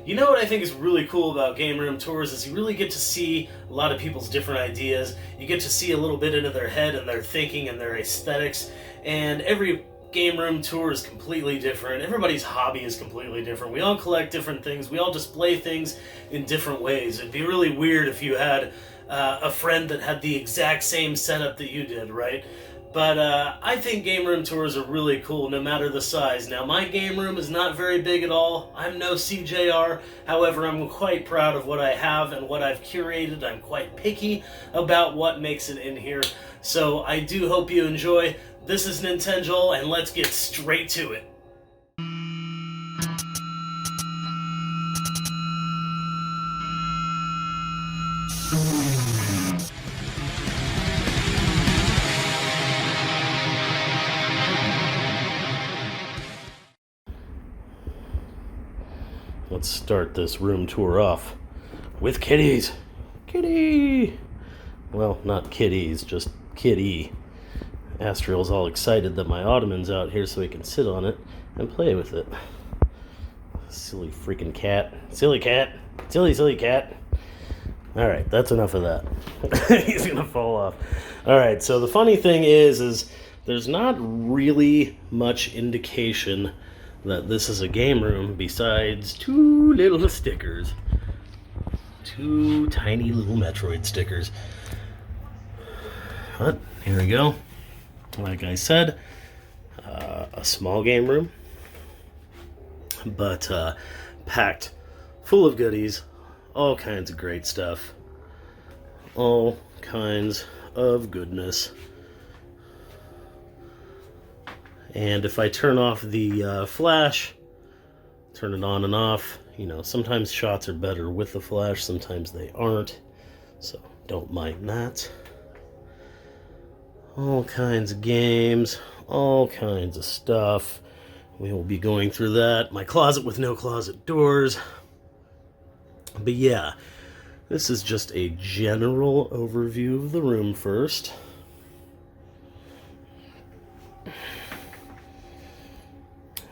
You know what I think is really cool about game room tours is you really get to see a lot of people's different ideas. You get to see a little bit into their head and their thinking and their aesthetics. And every game room tour is completely different. Everybody's hobby is completely different. We all collect different things. We all display things in different ways. It'd be really weird if you had a friend that had the exact same setup that you did, right? But I think game room tours are really cool, no matter the size. Now, my game room is not very big at all. I'm no CJR. However, I'm quite proud of what I have and what I've curated. I'm quite picky about what makes it in here. So I do hope you enjoy. This is Nintendo, and let's get straight to it. Let's start this room tour off with kitties. Kitty! Well, not kitties, just kitty. Astriel's all excited that my ottoman's out here so he can sit on it and play with it. Silly freaking cat. Silly cat. Silly cat. Alright, that's enough of that. He's gonna fall off. Alright, so the funny thing is there's not really much indication that this is a game room besides two little stickers. Two tiny little Metroid stickers. But here we go. Like I said, a small game room, but packed full of goodies, all kinds of great stuff, all kinds of goodness. And if I turn off the flash, turn it on and off, you know, sometimes shots are better with the flash, sometimes they aren't, so don't mind that. All kinds of games, all kinds of stuff. We will be going through that. My closet with no closet doors. But yeah, this is just a general overview of the room first.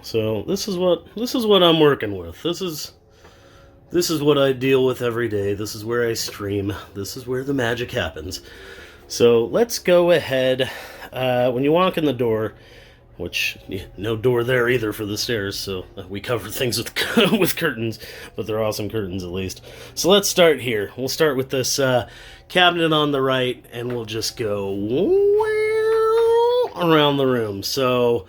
So this is what I'm working with. This is what I deal with every day. This is where I stream. This is where the magic happens. So let's go ahead. When you walk in the door, which no door there either for the stairs, so we cover things with with curtains, but they're awesome curtains at least. So let's start here. We'll start with this cabinet on the right, and we'll just go around the room. So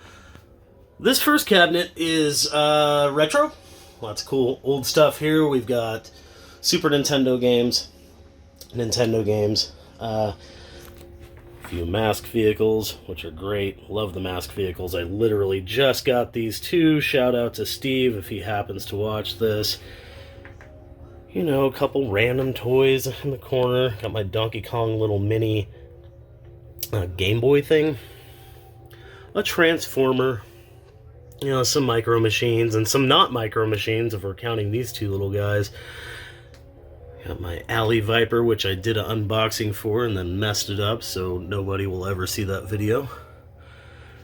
this first cabinet is retro. Lots of cool old stuff here. We've got Super Nintendo games, a few mask vehicles, which are great. Love the mask vehicles. I literally just got these two. Shout out to Steve if he happens to watch this. You know, a couple random toys in the corner. Got my Donkey Kong little mini Game Boy thing. A Transformer. You know, some micro machines and some not micro machines if we're counting these two little guys. Got my Alley Viper, which I did an unboxing for and then messed it up, so nobody will ever see that video.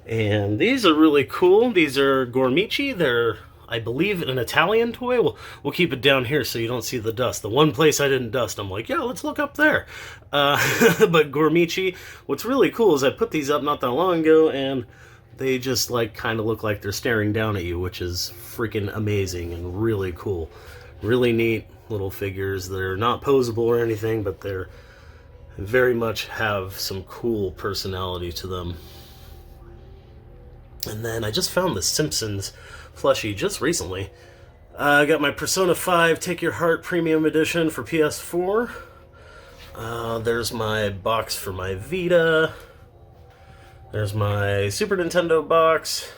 And these are really cool. These are Gormici. They're, I believe, an Italian toy. We'll keep it down here so you don't see the dust. The one place I didn't dust, I'm like, yeah, let's look up there. But Gormici, what's really cool is I put these up not that long ago, and they just like kind of look like they're staring down at you, which is freaking amazing and really cool. Really neat little figures. They're not posable or anything, but they're very much have some cool personality to them. And then I just found the Simpsons plushie just recently. I got my Persona 5 Take Your Heart Premium Edition for PS4. There's my box for my Vita. There's my Super Nintendo box.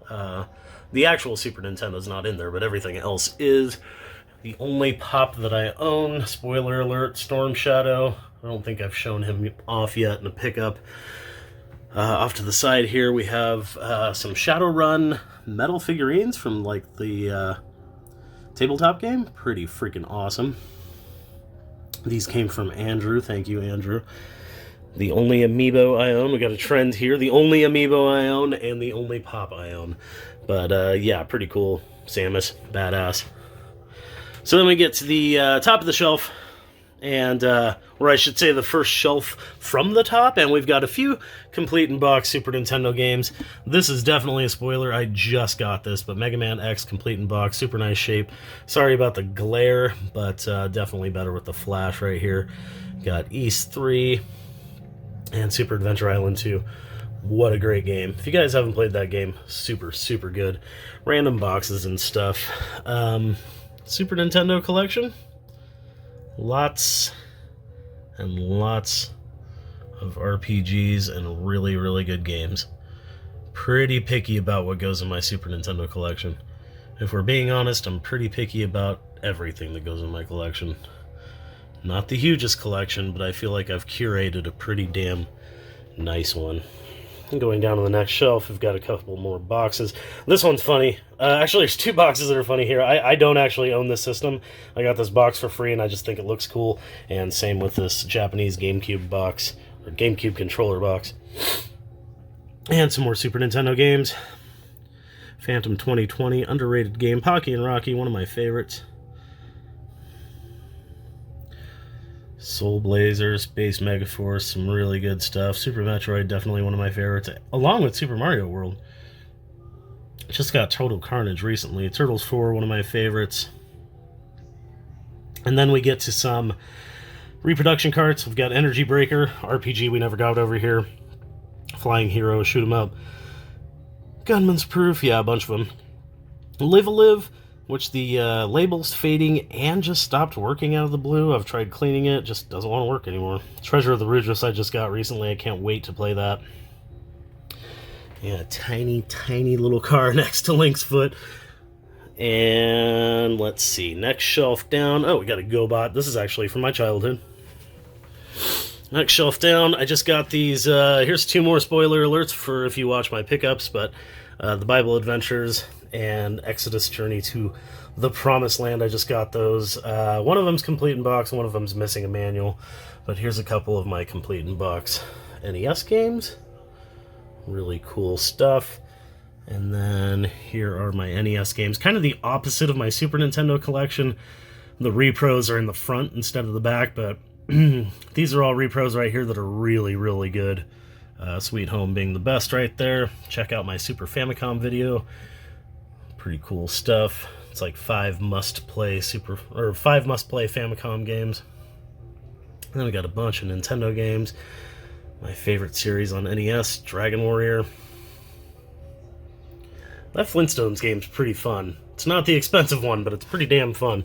The actual Super Nintendo's not in there, but everything else is. The only Pop that I own, spoiler alert, Storm Shadow. I don't think I've shown him off yet in a pickup. Off to the side here we have some Shadowrun metal figurines from like the tabletop game. Pretty freaking awesome. These came from Andrew. Thank you, Andrew. The only amiibo I own. We got a trend here. The only amiibo I own and the only Pop I own. But yeah, pretty cool. Samus, badass. So then we get to the top of the shelf, and or I should say the first shelf from the top, and we've got a few complete in box Super Nintendo games. This is definitely a spoiler, I just got this, but Mega Man X complete in box, super nice shape. Sorry about the glare, but definitely better with the flash right here. Got East 3 and Super Adventure Island 2. What a great game. If you guys haven't played that game, super, super good. Random boxes and stuff. Super Nintendo collection. Lots and lots of RPGs and really, really good games. Pretty picky about what goes in my Super Nintendo collection. If we're being honest, I'm pretty picky about everything that goes in my collection. Not the hugest collection, but I feel like I've curated a pretty damn nice one. Going down to the next shelf, we've got a couple more boxes. This one's funny. Actually, there's two boxes that are funny here. I don't actually own this system. I got this box for free, and I just think it looks cool. And same with this Japanese GameCube box, or GameCube controller box. And some more Super Nintendo games. Phantom 2020, underrated game. Pocky and Rocky, one of my favorites. Soul Blazer, Space Megaforce, some really good stuff. Super Metroid, definitely one of my favorites, along with Super Mario World. Just got Total Carnage recently. Turtles 4, one of my favorites. And then we get to some reproduction carts. We've got Energy Breaker, RPG we never got over here. Flying Hero, Shoot 'em Up. Gunman's Proof, yeah, a bunch of them. Live a Live, which the label's fading and just stopped working out of the blue. I've tried cleaning it, just doesn't want to work anymore. Treasure of the Rudras I just got recently. I can't wait to play that. Yeah, tiny, tiny little car next to Link's foot. And let's see, next shelf down. Oh, we got a GoBot. This is actually from my childhood. Next shelf down, I just got these. Here's two more spoiler alerts for if you watch my pickups, but the Bible Adventures and Exodus Journey to the Promised Land. I just got those. One of them's complete in box, one of them's missing a manual. But here's a couple of my complete in box NES games. Really cool stuff. And then here are my NES games. Kind of the opposite of my Super Nintendo collection. The repros are in the front instead of the back, but these are all repros right here that are really, really good. Sweet Home being the best right there. Check out my Super Famicom video. Pretty cool stuff. It's like 5 must-play Famicom games. And then we got a bunch of Nintendo games. My favorite series on NES, Dragon Warrior. That Flintstones game's pretty fun. It's not the expensive one, but it's pretty damn fun.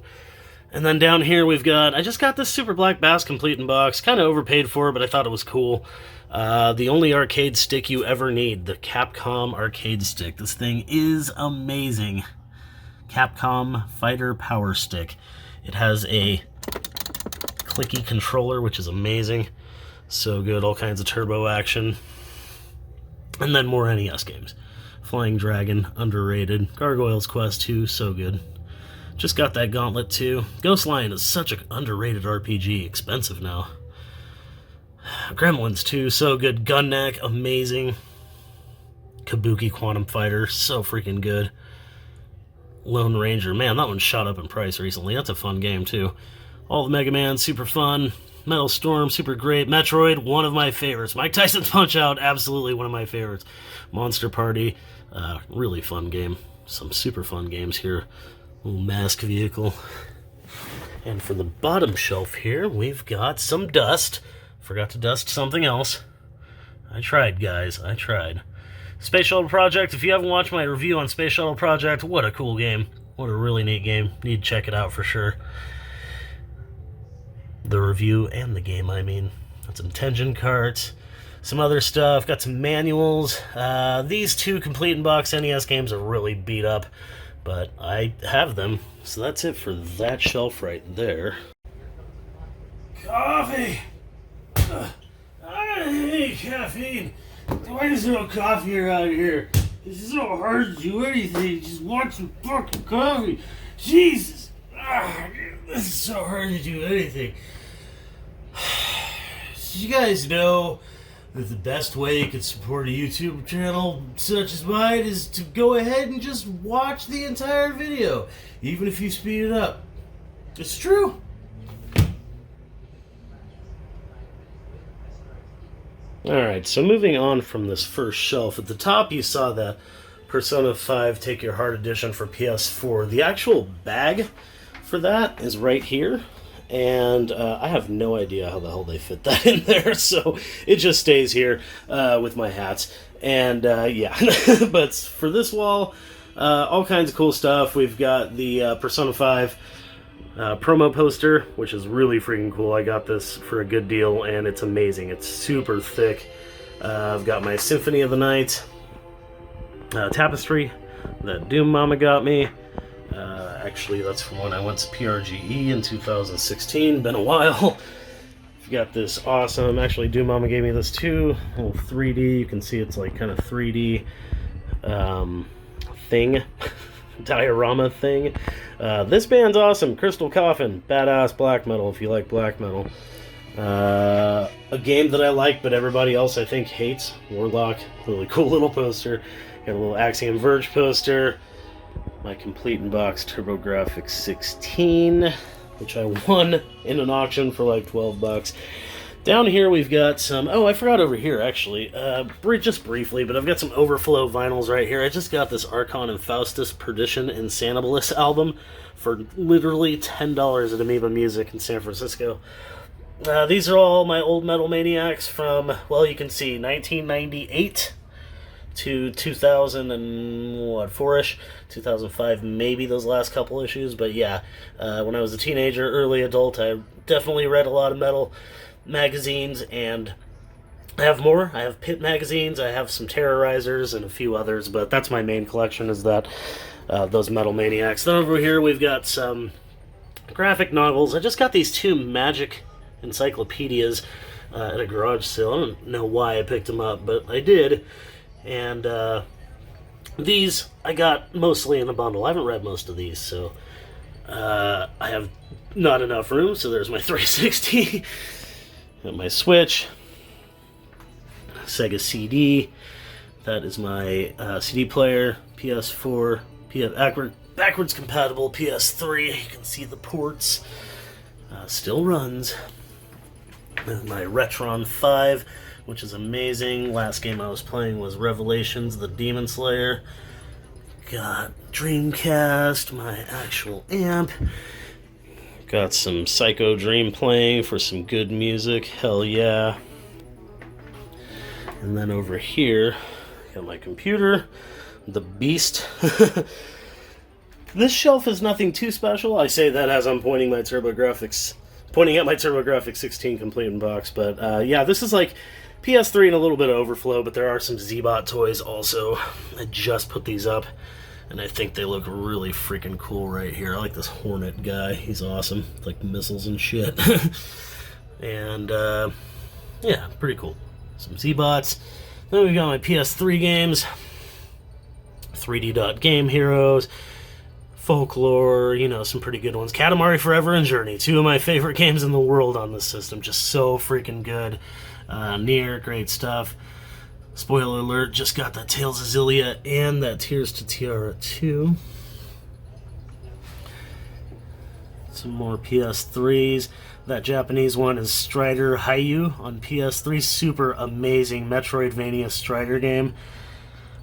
And then down here we've got, I just got this Super Black Bass complete in box. Kind of overpaid for it, but I thought it was cool. The only arcade stick you ever need, the Capcom arcade stick. This thing is amazing. Capcom Fighter Power Stick. It has a clicky controller, which is amazing. So good, all kinds of turbo action. And then more NES games. Flying Dragon, underrated. Gargoyle's Quest 2, so good. Just got that Gauntlet 2. Ghost Lion is such an underrated RPG, expensive now. Gremlins 2, so good. Gunneck, amazing. Kabuki Quantum Fighter, so freaking good. Lone Ranger, man, that one shot up in price recently. That's a fun game, too. All the Mega Man, super fun. Metal Storm, super great. Metroid, one of my favorites. Mike Tyson's Punch-Out, absolutely one of my favorites. Monster Party, really fun game. Some super fun games here. Little mask vehicle. And for the bottom shelf here, we've got some dust. Forgot to dust something else. I tried, guys. I tried. Space Shuttle Project. If you haven't watched my review on Space Shuttle Project, what a cool game. What a really neat game. Need to check it out for sure. The review and the game, I mean. Got some Tengen carts. Some other stuff. Got some manuals. These two complete in box NES games are really beat up. But I have them. So that's it for that shelf right there. Coffee! I hate caffeine. Why is there no coffee around here? It's so hard to do anything. Just want some fucking coffee. Jesus. This is so hard to do anything. So you guys know that the best way you can support a YouTube channel such as mine is to go ahead and just watch the entire video, even if you speed it up. It's true. Alright, so moving on from this first shelf, at the top you saw the Persona 5 Take Your Heart Edition for PS4. The actual bag for that is right here, and I have no idea how the hell they fit that in there, so it just stays here with my hats. And yeah, but for this wall, all kinds of cool stuff. We've got the Persona 5 promo poster, which is really freaking cool. I got this for a good deal, and it's amazing. It's super thick. I've got my Symphony of the Night tapestry that Doom Mama got me. Actually, that's from when I went to PRGE in 2016. Been a while. I've got this awesome, actually Doom Mama gave me this too, a little 3D, you can see it's like kind of 3D thing, diorama thing. This band's awesome, Crystal Coffin, badass black metal if you like black metal. A game that I like but everybody else I think hates, Warlock, really cool little poster. Got a little Axiom Verge poster, my complete in box TurboGrafx 16, which I won in an auction for like $12. Down here we've got some, oh, I forgot over here actually, just briefly, but I've got some Overflow vinyls right here. I just got this Archon and Faustus Perdition Insanibilis album for literally $10 at Amoeba Music in San Francisco. These are all my old Metal Maniacs from, well, you can see 1998 to 2004-ish, 2005 maybe, those last couple issues, but yeah, when I was a teenager, early adult, I definitely read a lot of metal magazines, and I have more. I have Pit magazines, I have some Terrorizers, and a few others, but that's my main collection, is that, those Metal Maniacs. Then over here we've got some graphic novels. I just got these two Magic encyclopedias at a garage sale. I don't know why I picked them up, but I did. And these I got mostly in a bundle. I haven't read most of these, so I have not enough room. So there's my 360, got my Switch, Sega CD. That is my CD player, PS4, backwards compatible PS3. You can see the ports. Still runs. And my Retron 5. Which is amazing. Last game I was playing was Revelations, the Demon Slayer. Got Dreamcast, my actual amp. Got some Psycho Dream playing for some good music, hell yeah. And then over here, got my computer, the Beast. This shelf is nothing too special. I say that as I'm pointing at my TurboGrafx 16 complete in box, but yeah, this is like PS3 and a little bit of Overflow, but there are some Z-Bot toys also. I just put these up, and I think they look really freaking cool right here. I like this Hornet guy. He's awesome. Like missiles and shit. And, yeah, pretty cool. Some Z-Bots. Then we got my PS3 games. 3D Dot Game Heroes. Folklore, you know, some pretty good ones. Katamari Forever and Journey. Two of my favorite games in the world on this system. Just so freaking good. Nier, great stuff. Spoiler alert, just got that Tales of Xillia and that Tears to Tiara 2. Some more PS3s. That Japanese one is Strider Hayu on PS3. Super amazing Metroidvania Strider game.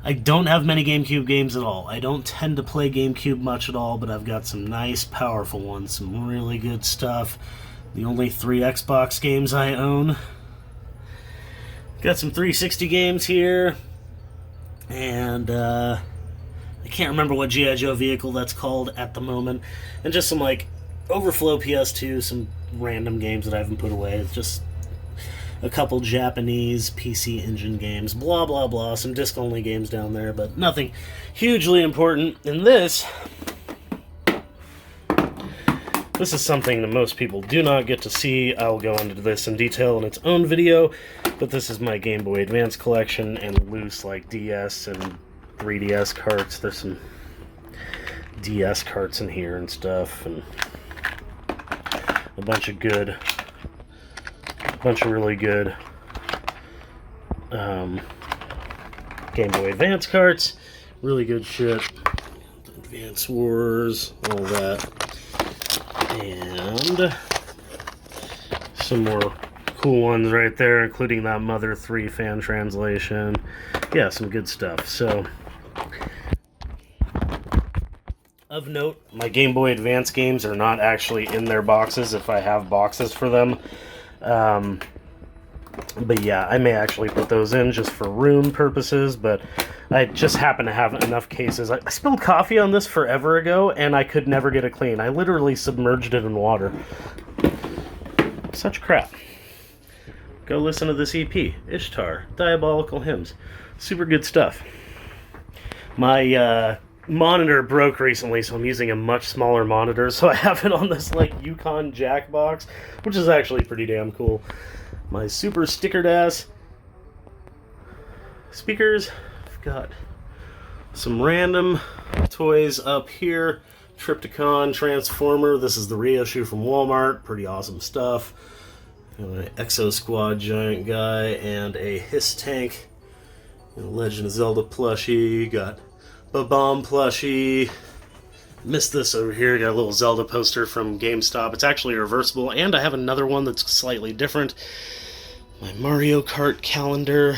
I don't have many GameCube games at all. I don't tend to play GameCube much at all, but I've got some nice, powerful ones. Some really good stuff. The only 3 Xbox games I own. Got some 360 games here, and I can't remember what G.I. Joe vehicle that's called at the moment, and just some like Overflow PS2, some random games that I haven't put away. It's just a couple Japanese PC Engine games, blah blah blah, some disc-only games down there, but nothing hugely important. And this is something that most people do not get to see. I'll go into this in detail in its own video, but this is my Game Boy Advance collection and loose like DS and 3DS carts. There's some DS carts in here and stuff, and a bunch of really good Game Boy Advance carts. Really good shit. Advance Wars, all that. And And some more cool ones right there, including that Mother 3 fan translation. Yeah, some good stuff. So, of note, my Game Boy Advance games are not actually in their boxes if I have boxes for them. But yeah, I may actually put those in just for room purposes, but I just happen to have enough cases. I spilled coffee on this forever ago, and I could never get it clean. I literally submerged it in water. Such crap. Go listen to this EP, Ishtar, Diabolical Hymns. Super good stuff. My monitor broke recently, so I'm using a much smaller monitor, so I have it on this like Yukon jack box, which is actually pretty damn cool. My super stickered ass speakers. I've got some random toys up here. Triptychon Transformer. This is the reissue from Walmart. Pretty awesome stuff. An Exo Squad giant guy and a Hiss tank. Legend of Zelda plushie. Got a bomb plushie. Missed this over here. Got a little Zelda poster from GameStop. It's actually reversible, and I have another one that's slightly different. My Mario Kart calendar.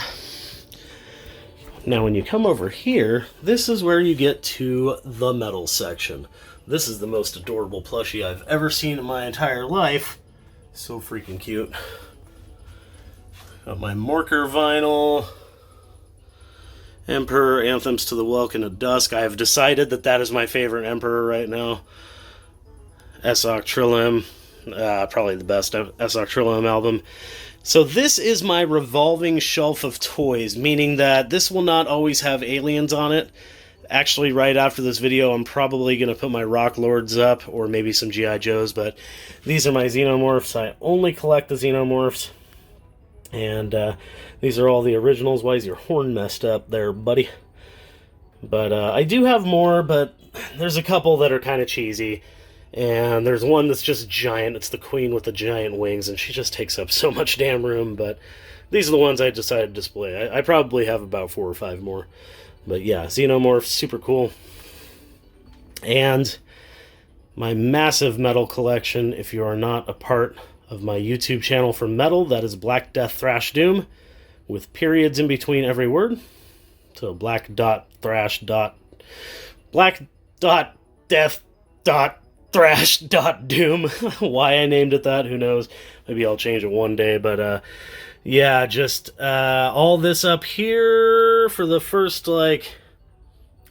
Now when you come over here, this is where you get to the metal section. This is the most adorable plushie I've ever seen in my entire life. So freaking cute. Got my Morker vinyl. Emperor, Anthems to the Welkin of Dusk. I have decided that that is my favorite Emperor right now. Esok Trillim. Probably the best Esok Trillim album. So this is my revolving shelf of toys, meaning that this will not always have aliens on it. Actually, right after this video, I'm probably going to put my Rock Lords up, or maybe some G.I. Joes, but these are my Xenomorphs. I only collect the Xenomorphs. And these are all the originals. Why is your horn messed up there, buddy? But I do have more, but there's a couple that are kind of cheesy. And there's one that's just giant. It's the queen with the giant wings, and she just takes up so much damn room. But these are the ones I decided to display. I probably have about 4 or 5 more. But yeah, Xenomorph, super cool. And my massive metal collection, if you are not a part of my YouTube channel for metal, that is Black Death Thrash Doom, with periods in between every word. So Black Dot Thrash Dot Black Dot Death Dot Thrash Dot Doom. Why I named it that, who knows? Maybe I'll change it one day, but yeah, just all this up here for the first like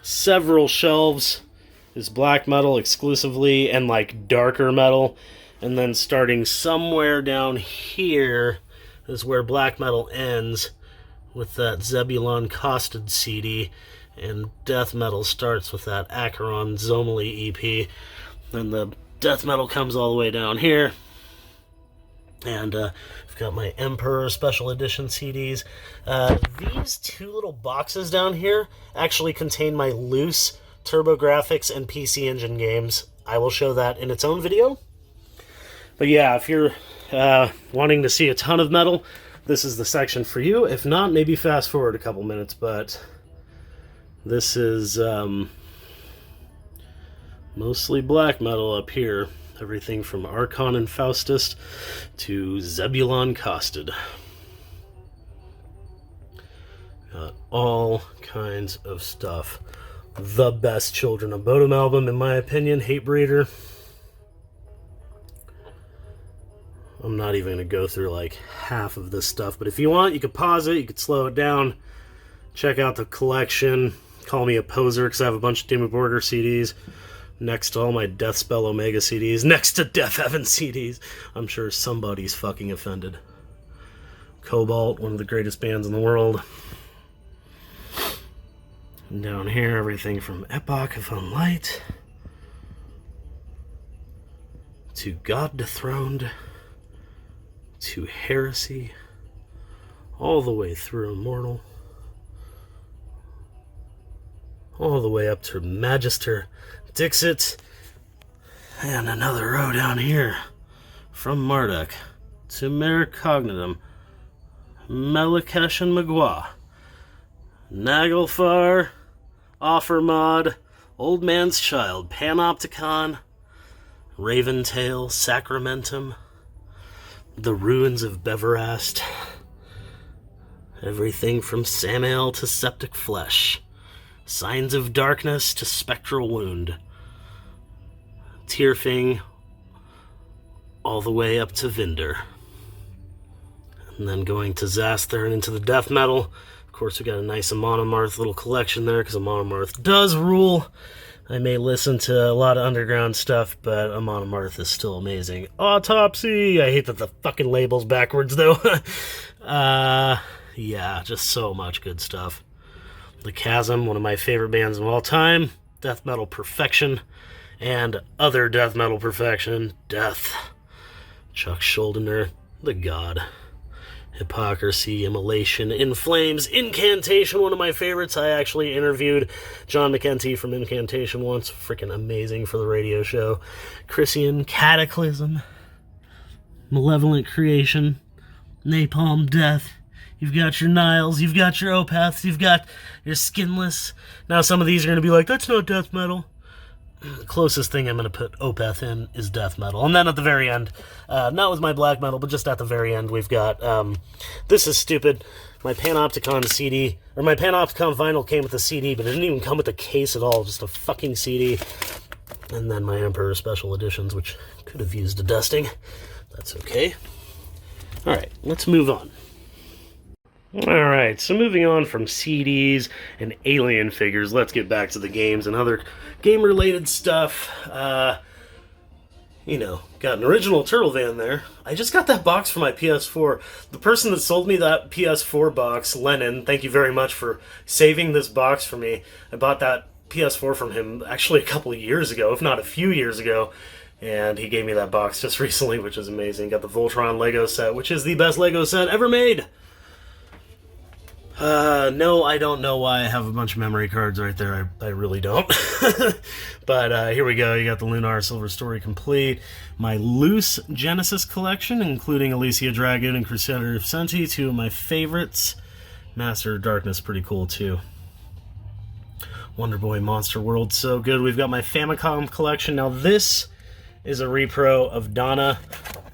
several shelves is black metal exclusively, and like darker metal. And then starting somewhere down here is where black metal ends, with that Zebulon Costed CD, and death metal starts with that Acheron Zomali EP. And the death metal comes all the way down here. And I've got my Emperor Special Edition CDs. These 2 little boxes down here actually contain my loose TurboGrafx and PC Engine games. I will show that in its own video. But yeah, if you're wanting to see a ton of metal, this is the section for you. If not, maybe fast forward a couple minutes, but this is mostly black metal up here. Everything from Archon and Faustus to Zebulon Costed. Got all kinds of stuff. The best Children of Bodom album, in my opinion, Hatebreeder. I'm not even going to go through like half of this stuff, but if you want, you could pause it, you could slow it down, check out the collection, call me a poser because I have a bunch of Dimmu Borgir CDs next to all my Deathspell Omega CDs, next to Death Heaven CDs. I'm sure somebody's fucking offended. Cobalt, one of the greatest bands in the world. And down here, everything from Epoch of Unlight to God Dethroned to Heresy, all the way through Immortal, all the way up to Magister Dixit, and another row down here from Marduk to Mer Cognitum, Melakesh and Magua, Naglfar, Offermod, Old Man's Child, Panopticon, Raventail, Sacramentum, the ruins of Beverast, everything from Samael to Septic Flesh, Signs of Darkness to Spectral Wound, Tierfing, all the way up to Vinder. And then going to Zasther and into the death metal. Of course, we got a nice Amonomarth little collection there, because Amonomarth does rule. I may listen to a lot of underground stuff, but Amonomarth is still amazing. Autopsy! I hate that the fucking label's backwards, though. Yeah, just so much good stuff. The Chasm, one of my favorite bands of all time. Death metal perfection. And other death metal perfection. Death. Chuck Schuldiner, the god. Hypocrisy, Immolation, In Flames, Incantation, one of my favorites. I actually interviewed John McEntee from Incantation once. Freaking amazing for the radio show. Chrysian, Cataclysm, Malevolent Creation, Napalm Death. You've got your Niles, you've got your Opeths, you've got your Skinless. Now some of these are going to be like, that's not death metal. The closest thing I'm going to put Opeth in is death metal. And then at the very end, not with my black metal, but just at the very end, we've got, this is stupid, my Panopticon CD, or my Panopticon vinyl came with a CD, but it didn't even come with a case at all, just a fucking CD. And then my Emperor Special Editions, which could have used a dusting. That's okay. Alright, let's move on. Alright, so moving on from CDs and alien figures, let's get back to the games and other game-related stuff. You know, got an original Turtle Van there. I just got that box for my PS4. The person that sold me that PS4 box, Lennon, thank you very much for saving this box for me. I bought that PS4 from him actually a couple of years ago, if not a few years ago. And he gave me that box just recently, which is amazing. Got the Voltron Lego set, which is the best Lego set ever made. No, I don't know why I have a bunch of memory cards right there. I really don't. But here we go. You got the Lunar Silver Story complete. My loose Genesis collection, including Alicia Dragoon and Crusader of Senti, two of my favorites. Master of Darkness, pretty cool too. Wonder Boy Monster World, so good. We've got my Famicom collection. Now this is a repro of Donna.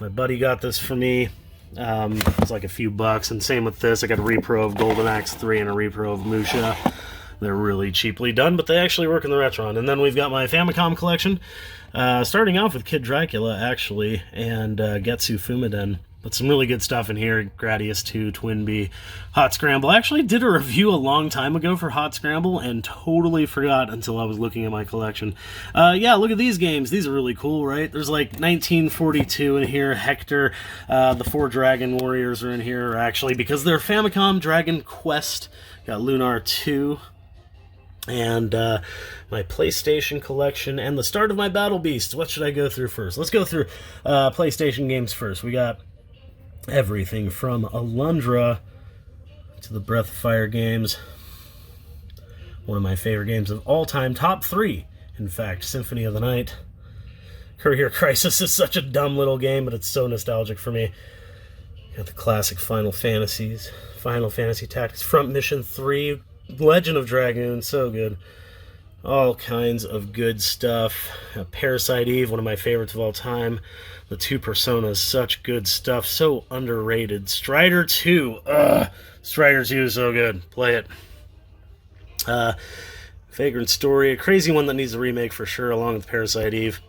My buddy got this for me. It's like a few bucks, and same with this. I got a repro of Golden Axe 3 and a repro of Musha. They're really cheaply done, but they actually work in the Retron. And then we've got my Famicom collection, starting off with Kid Dracula, actually, and Getsu Fumiden. But some really good stuff in here. Gradius 2, Twinbee, Hot Scramble. I actually did a review a long time ago for Hot Scramble and totally forgot until I was looking at my collection. Yeah, look at these games. These are really cool, right? There's like 1942 in here. Hector, the 4 Dragon Warriors are in here, actually, because they're Famicom Dragon Quest. Got Lunar 2. And my PlayStation collection and the start of my Battle Beasts. What should I go through first? Let's go through PlayStation games first. We got everything from Alundra to the Breath of Fire games. One of my favorite games of all time. Top 3, in fact. Symphony of the Night. Courier Crisis is such a dumb little game, but it's so nostalgic for me. Got the classic Final Fantasies. Final Fantasy Tactics. Front Mission 3. Legend of Dragoon. So good. All kinds of good stuff. Parasite Eve, one of my favorites of all time. The 2 Personas, such good stuff. So underrated. Strider 2. Strider 2 is so good. Play it. Vagrant Story, a crazy one that needs a remake for sure, along with Parasite Eve.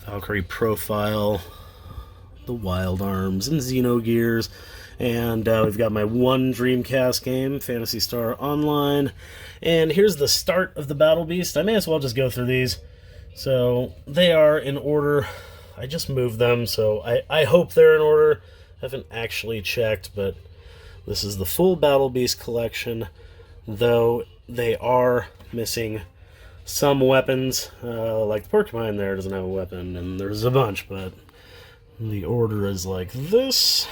Valkyrie Profile. The Wild Arms and Xenogears. And we've got my one Dreamcast game, Phantasy Star Online. And here's the start of the Battle Beast. I may as well just go through these. So they are in order. I just moved them, so I hope they're in order. I haven't actually checked, but this is the full Battle Beast collection, though they are missing some weapons. Like the Porcupine there doesn't have a weapon, and there's a bunch, but the order is like this.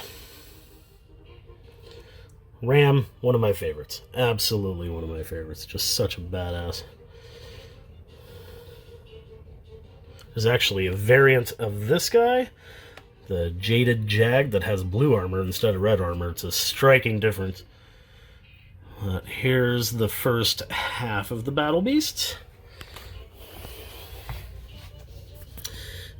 Ram, one of my favorites. Absolutely one of my favorites. Just such a badass. There's actually a variant of this guy, the Jaded Jag, that has blue armor instead of red armor. It's a striking difference. Here's the first half of the Battle Beasts.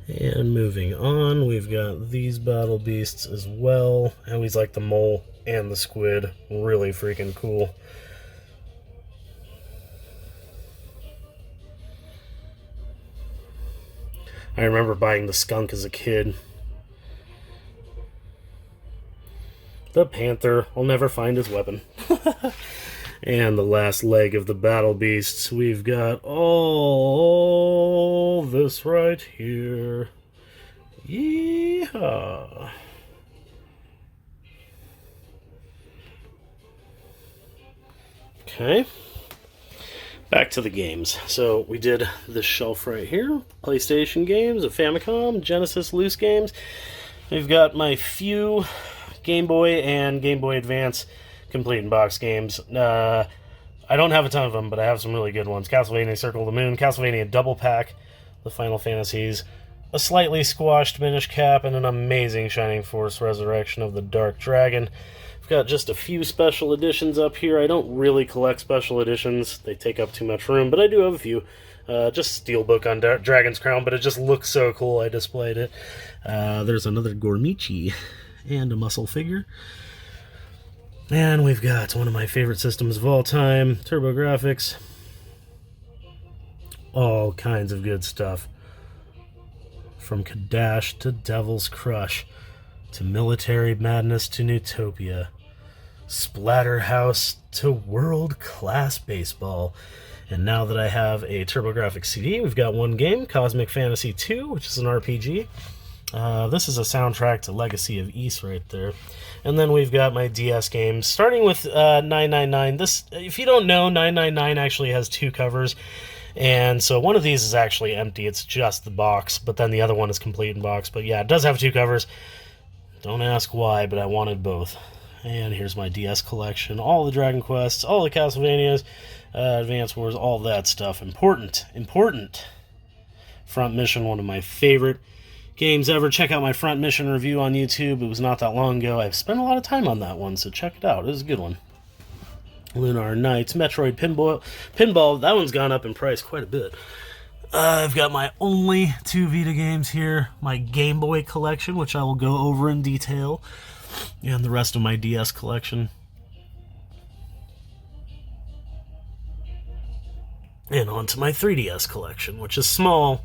And moving on, we've got these battle beasts as well. I always like the mole and the squid. Really freaking cool. I remember buying the skunk as a kid. The panther. I'll never find his weapon. And the last leg of the battle beasts, we've got all this right here. Yeehaw. Okay. Back to the games. So we did this shelf right here. PlayStation games, a Famicom, Genesis loose games. We've got my few Game Boy and Game Boy Advance complete in box games. I don't have a ton of them, but I have some really good ones. Castlevania Circle of the Moon, Castlevania Double Pack, the Final Fantasies, a slightly squashed Minish Cap, and an amazing Shining Force Resurrection of the Dark Dragon. I've got just a few special editions up here. I don't really collect special editions. They take up too much room, but I do have a few. Just Steelbook on Dragon's Crown, but it just looks so cool I displayed it. There's another Gormichi and a muscle figure. And we've got one of my favorite systems of all time, TurboGrafx. All kinds of good stuff. From Kadash to Devil's Crush, to Military Madness to Newtopia, Splatterhouse to World Class Baseball. And now that I have a TurboGrafx CD, we've got one game, Cosmic Fantasy 2, which is an RPG. This is a soundtrack to Legacy of Ys right there. And then we've got my DS games, starting with 999. This, if you don't know, 999 actually has two covers. And so one of these is actually empty. It's just the box, but then the other one is complete in box. But yeah, it does have two covers. Don't ask why, but I wanted both. And here's my DS collection. All the Dragon Quests, all the Castlevanias, Advance Wars, all that stuff. Important. Front Mission, one of my favorite games ever. Check out my Front Mission review on YouTube. It was not that long ago. I've spent a lot of time on that one, so check it out. It was a good one. Lunar Knights, Metroid Pinball. That one's gone up in price quite a bit. I've got my only two Vita games here. My Game Boy collection, which I will go over in detail. And the rest of my DS collection. And on to my 3DS collection, which is small,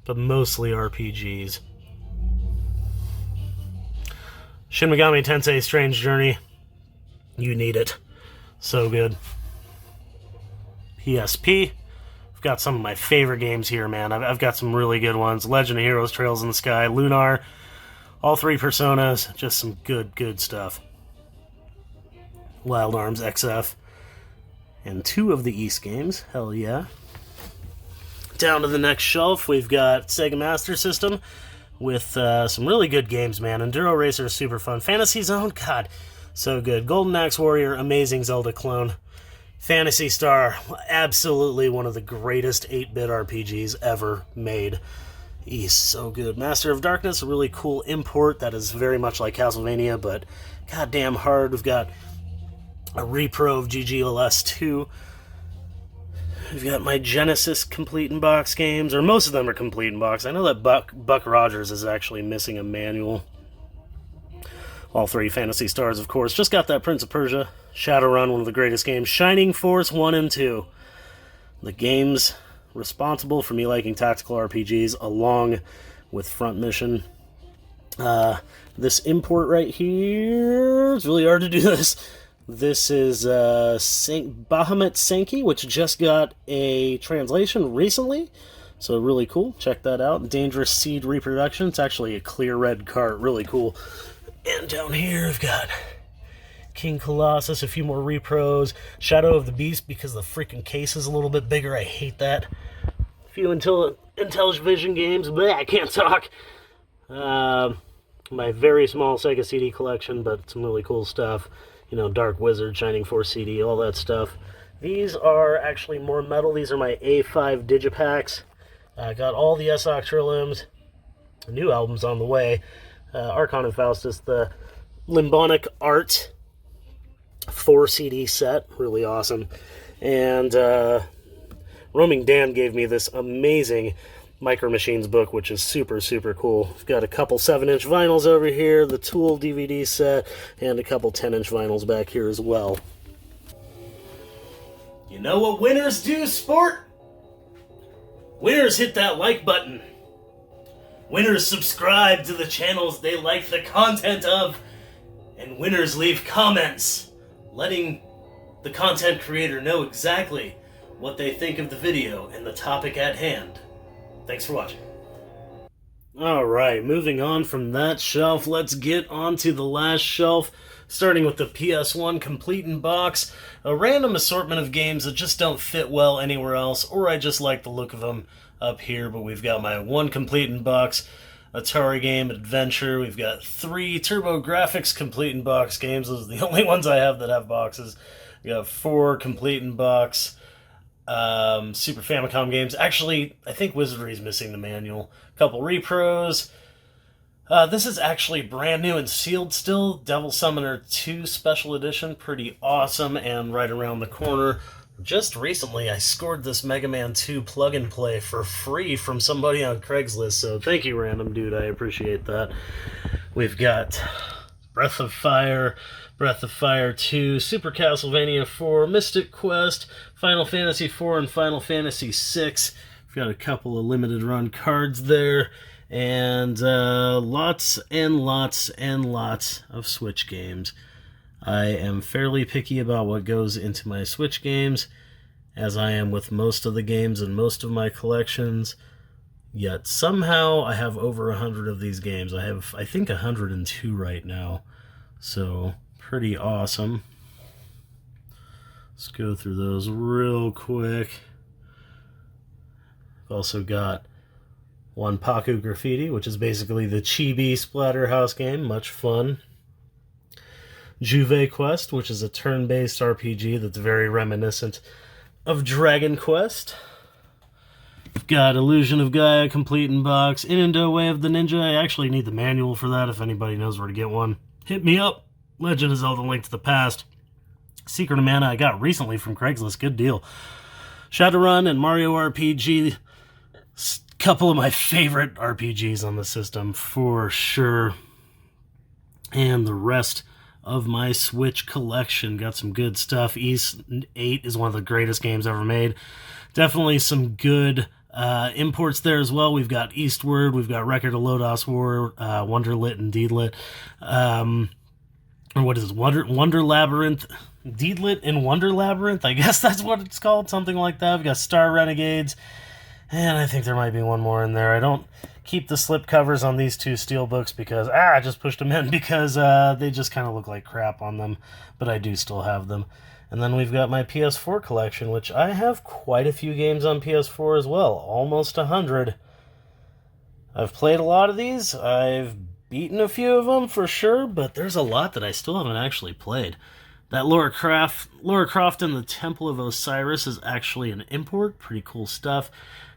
but mostly RPGs. Shin Megami Tensei Strange Journey. You need it. So good. PSP. I've got some of my favorite games here, man. I've got some really good ones. Legend of Heroes, Trails in the Sky, Lunar, all three Personas. Just some good stuff. Wild Arms XF. And two of the Ys games. Hell yeah. Down to the next shelf, we've got Sega Master System with some really good games, man. Enduro Racer is super fun. Fantasy Zone, God, so good. Golden Axe Warrior, amazing Zelda clone. Phantasy Star, absolutely one of the greatest 8-bit RPGs ever made. He's so good. Master of Darkness, a really cool import that is very much like Castlevania, but goddamn hard. We've got a repro of GGLS 2. We've got my Genesis complete in box games, or most of them are complete in box. I know that Buck Rogers is actually missing a manual. All three Phantasy Stars, of course. Just got that Prince of Persia, Shadowrun, one of the greatest games. Shining Force 1 and 2. The games responsible for me liking tactical RPGs, along with Front Mission. This import right here, it's really hard to do this. This is Bahamut Senki, which just got a translation recently. So really cool. Check that out. Dangerous Seed Reproduction. It's actually a clear red cart. Really cool. And down here we've got King Colossus, a few more repros. Shadow of the Beast, because the freaking case is a little bit bigger. I hate that. A few Intellivision games. Bleh, I can't talk. My very small Sega CD collection, but some really cool stuff. You know, Dark Wizard, Shining Force CD, all that stuff. These are actually more metal. These are my A5 Digipacks. Got all the S.O.C. Trilliums. New albums on the way. Archon and Faustus, the Limbonic Art 4 CD set. Really awesome. And Roaming Dan gave me this amazing Micro Machines book, which is super, super cool. We've got a couple 7-inch vinyls over here, the Tool DVD set, and a couple 10-inch vinyls back here as well. You know what winners do, sport? Winners hit that like button. Winners subscribe to the channels they like the content of. And winners leave comments, letting the content creator know exactly what they think of the video and the topic at hand. Thanks for watching. Alright, moving on from that shelf, let's get on to the last shelf, starting with the PS1 Complete in Box, a random assortment of games that just don't fit well anywhere else, or I just like the look of them up here, but we've got my one Complete in Box Atari game adventure. We've got 3 TurboGrafx Complete in Box games. Those are the only ones I have that have boxes. We got 4 Complete in Box Super Famicom games. Actually, I think Wizardry's missing the manual. A couple repros. This is actually brand new and sealed still. Devil Summoner 2 Special Edition. Pretty awesome, and right around the corner, just recently I scored this Mega Man 2 plug and play for free from somebody on Craigslist, so thank you, random dude, I appreciate that. We've got Breath of Fire 2, Super Castlevania 4, Mystic Quest, Final Fantasy 4, and Final Fantasy 6. We've got a couple of limited run cards there, and lots and lots and lots of Switch games. I am fairly picky about what goes into my Switch games, as I am with most of the games in most of my collections, yet somehow I have over 100 of these games. I have, I think, 102 right now, so pretty awesome. Let's go through those real quick. I've also got Wanpaku Graffiti, which is basically the Chibi Splatterhouse game, much fun. Juve Quest, which is a turn-based RPG that's very reminiscent of Dragon Quest. We've got Illusion of Gaia Complete in Box, Inendo Way of the Ninja. I actually need the manual for that if anybody knows where to get one. Hit me up. Legend of Zelda Link to the Past. Secret of Mana I got recently from Craigslist. Good deal. Shadowrun and Mario RPG. Couple of my favorite RPGs on the system for sure. And the rest of my Switch collection. Got some good stuff. East 8 is one of the greatest games ever made. Definitely some good imports there as well. We've got Eastward, we've got Record of Lodos War, Wonderlit and Deedlit. Or what is it? Wonder Labyrinth? Deedlit and Wonder Labyrinth? I guess that's what it's called, something like that. We've got Star Renegades. And I think there might be one more in there. I don't keep the slip covers on these 2 steelbooks because, I just pushed them in because they just kind of look like crap on them. But I do still have them. And then we've got my PS4 collection, which I have quite a few games on PS4 as well. Almost 100. I've played a lot of these. I've beaten a few of them for sure, but there's a lot that I still haven't actually played. That Lara Croft and the Temple of Osiris is actually an import. Pretty cool stuff.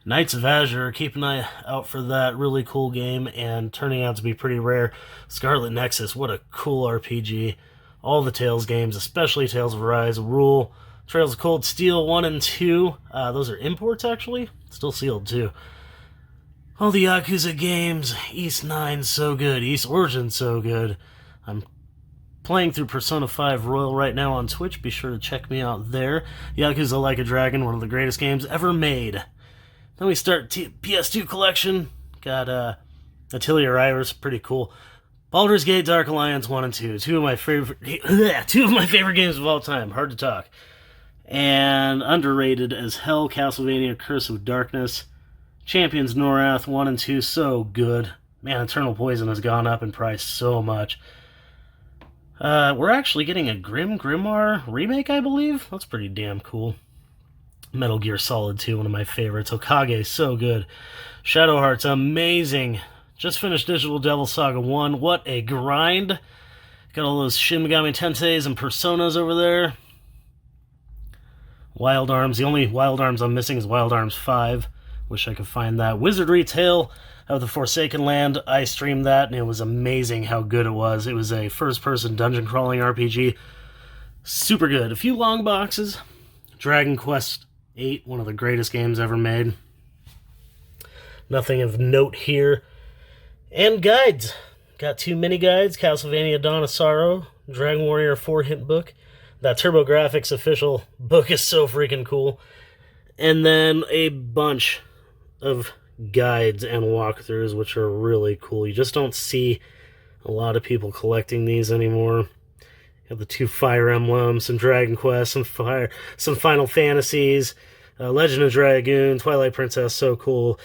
Knights of Azure, keep an eye out for that. Really cool game and turning out to be pretty rare. Scarlet Nexus, what a cool RPG. All the Tales games, especially Tales of Arise, Rule, Trails of Cold Steel 1 and 2. Those are imports, actually. Still sealed, too. All the Yakuza games. East 9, so good. East Origin, so good. I'm playing through Persona 5 Royal right now on Twitch. Be sure to check me out there. Yakuza Like a Dragon, one of the greatest games ever made. Then we start PS2 collection. Got Atelier Iris, pretty cool. Baldur's Gate Dark Alliance 1 and 2. Two of my favorite games of all time. Hard to talk. And underrated as hell, Castlevania Curse of Darkness. Champions Norath 1 and 2, so good. Man, Eternal Poison has gone up in price so much. We're actually getting a Grimoire remake, I believe. That's pretty damn cool. Metal Gear Solid 2, one of my favorites. Hokage, so good. Shadow Hearts, amazing. Just finished Digital Devil Saga 1. What a grind. Got all those Shin Megami Tenseis and Personas over there. Wild Arms. The only Wild Arms I'm missing is Wild Arms 5. Wish I could find that. Wizardry Tale of the Forsaken Land. I streamed that, and it was amazing how good it was. It was a first-person dungeon-crawling RPG. Super good. A few long boxes. Dragon Quest 8, one of the greatest games ever made. Nothing of note here. And guides. Got 2 mini guides, Castlevania Dawn of Sorrow, Dragon Warrior 4-hint book. That TurboGrafx official book is so freaking cool. And then a bunch of guides and walkthroughs, which are really cool. You just don't see a lot of people collecting these anymore. You have the 2 Fire Emblems, some Dragon Quest, some Final Fantasies, Legend of Dragoon, Twilight Princess, so cool.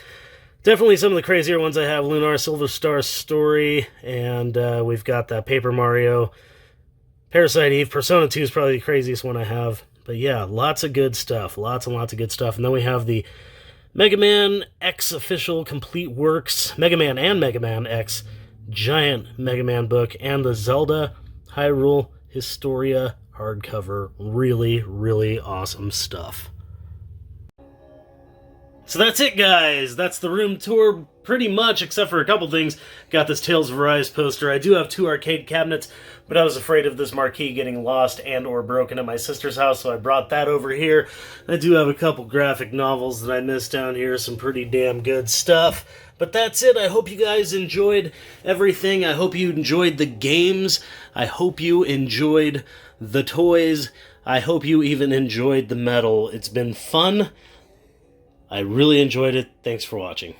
Definitely some of the crazier ones I have, Lunar Silver Star Story, and we've got that Paper Mario, Parasite Eve, Persona 2 is probably the craziest one I have. But yeah, lots of good stuff, lots and lots of good stuff. And then we have the Mega Man X official complete works, Mega Man and Mega Man X giant Mega Man book, and the Zelda Hyrule Historia hardcover. Really, really awesome stuff. So that's it, guys. That's the room tour pretty much, except for a couple things. Got this Tales of Arise poster. I do have 2 arcade cabinets, but I was afraid of this marquee getting lost and or broken at my sister's house, so I brought that over here. I do have a couple graphic novels that I missed down here, some pretty damn good stuff. But that's it. I hope you guys enjoyed everything. I hope you enjoyed the games. I hope you enjoyed the toys. I hope you even enjoyed the metal. It's been fun. I really enjoyed it. Thanks for watching.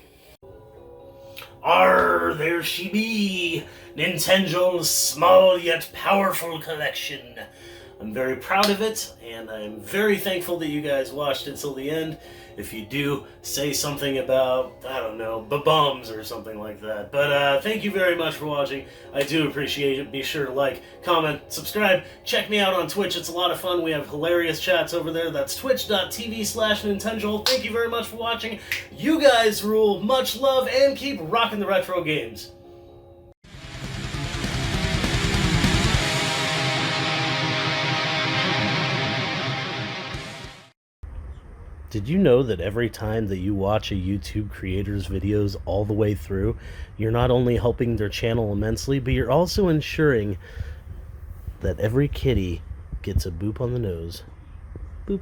Arr, there she be, Nintendo's small yet powerful collection. I'm very proud of it, and I'm very thankful that you guys watched it till the end. If you do, say something about, I don't know, ba-bums or something like that. But thank you very much for watching. I do appreciate it. Be sure to like, comment, subscribe. Check me out on Twitch. It's a lot of fun. We have hilarious chats over there. That's twitch.tv/Nintendo. Thank you very much for watching. You guys rule. Much love, and keep rocking the retro games. Did you know that every time that you watch a YouTube creator's videos all the way through, you're not only helping their channel immensely, but you're also ensuring that every kitty gets a boop on the nose. Boop.